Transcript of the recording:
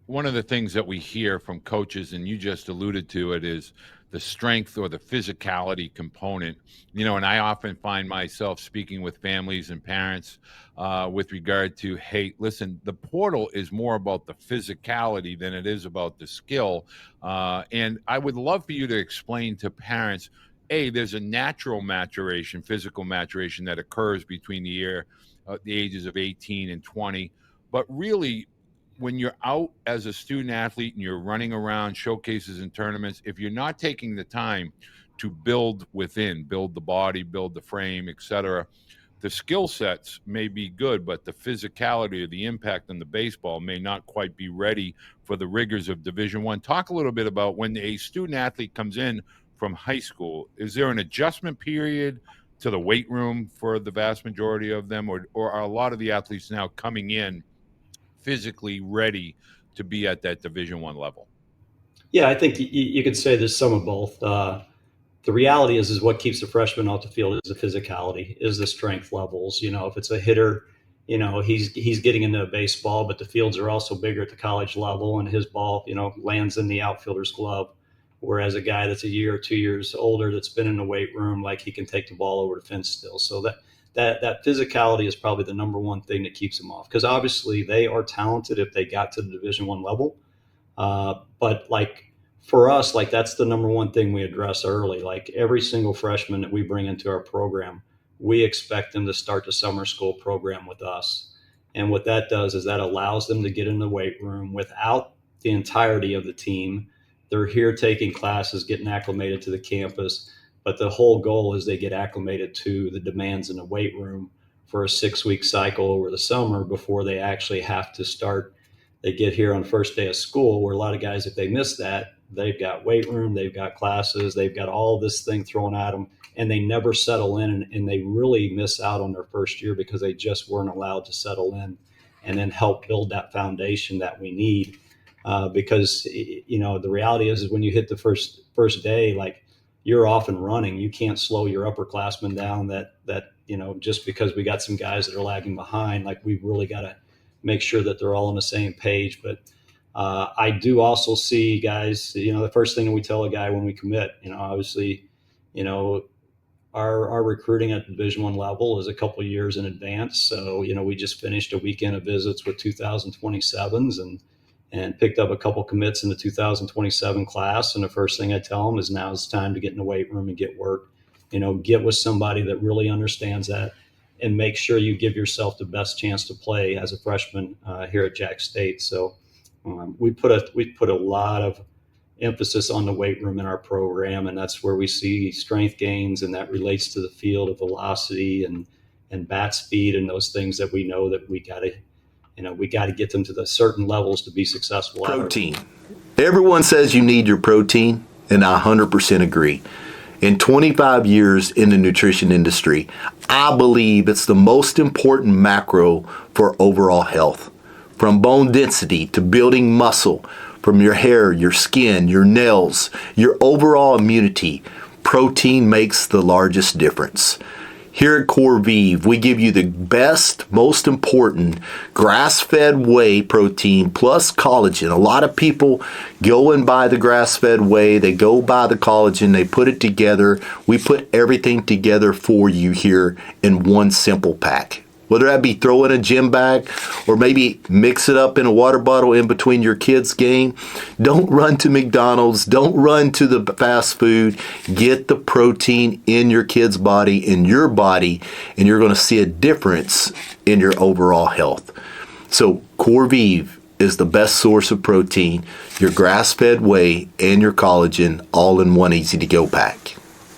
one of the things that we hear from coaches, and you just alluded to it, is the strength or the physicality component. And I often find myself speaking with families and parents with regard to, hey, listen, the portal is more about the physicality than it is about the skill. And I would love for you to explain to parents, there's a natural maturation, physical maturation that occurs between the ages of 18 and 20. But really, when you're out as a student athlete and you're running around showcases and tournaments, if you're not taking the time to build within, build the body, build the frame, etc., the skill sets may be good, but the physicality or the impact on the baseball may not quite be ready for the rigors of Division One. Talk a little bit about when a student athlete comes in from high school. Is there an adjustment period to the weight room for the vast majority of them, or are a lot of the athletes now coming in physically ready to be at that Division One level? Yeah, I think you could say there's some of both. The reality is what keeps the freshman off the field is the physicality, is the strength levels. If it's a hitter, he's getting into a baseball, but the fields are also bigger at the college level, and his ball, lands in the outfielder's glove. Whereas a guy that's a year or 2 years older that's been in the weight room, like he can take the ball over the fence still. So that physicality is probably the number one thing that keeps them off, because obviously they are talented if they got to the Division One level. But like for us, like that's the number one thing we address early. Like every single freshman that we bring into our program, we expect them to start the summer school program with us. And what that does is that allows them to get in the weight room without the entirety of the team. They're here taking classes, getting acclimated to the campus, but the whole goal is they get acclimated to the demands in the weight room for a 6-week cycle over the summer before they actually have to start. They get here on the first day of school, where a lot of guys, if they miss that, they've got weight room, they've got classes, they've got all this thing thrown at them, and they never settle in, and they really miss out on their first year because they just weren't allowed to settle in and then help build that foundation that we need. Because the reality is when you hit the first day, like you're off and running. You can't slow your upperclassmen down. That just because we got some guys that are lagging behind, like we've really got to make sure that they're all on the same page. But I do also see guys, the first thing that we tell a guy when we commit, obviously, our recruiting at the Division One level is a couple of years in advance. So, we just finished a weekend of visits with 2027s and picked up a couple commits in the 2027 class. And the first thing I tell them is now it's time to get in the weight room and get work, get with somebody that really understands that, and make sure you give yourself the best chance to play as a freshman here at Jack State. So we put a lot of emphasis on the weight room in our program, and that's where we see strength gains, and that relates to the field of velocity and bat speed and those things that we know that we got to get them to the certain levels to be successful. Protein. Everyone says you need your protein, and I 100% agree. In 25 years in the nutrition industry, I believe it's the most important macro for overall health. From bone density to building muscle, from your hair, your skin, your nails, your overall immunity, protein makes the largest difference. Here at CorVive, we give you the best, most important grass-fed whey protein plus collagen. A lot of people go and buy the grass-fed whey, they go buy the collagen, they put it together. We put everything together for you here in one simple pack. Whether that be throw in a gym bag or maybe mix it up in a water bottle in between your kids' game. Don't run to McDonald's. Don't run to the fast food. Get the protein in your kid's body, in your body, and you're going to see a difference in your overall health. So CorVive is the best source of protein, your grass-fed whey and your collagen all in one easy-to-go pack.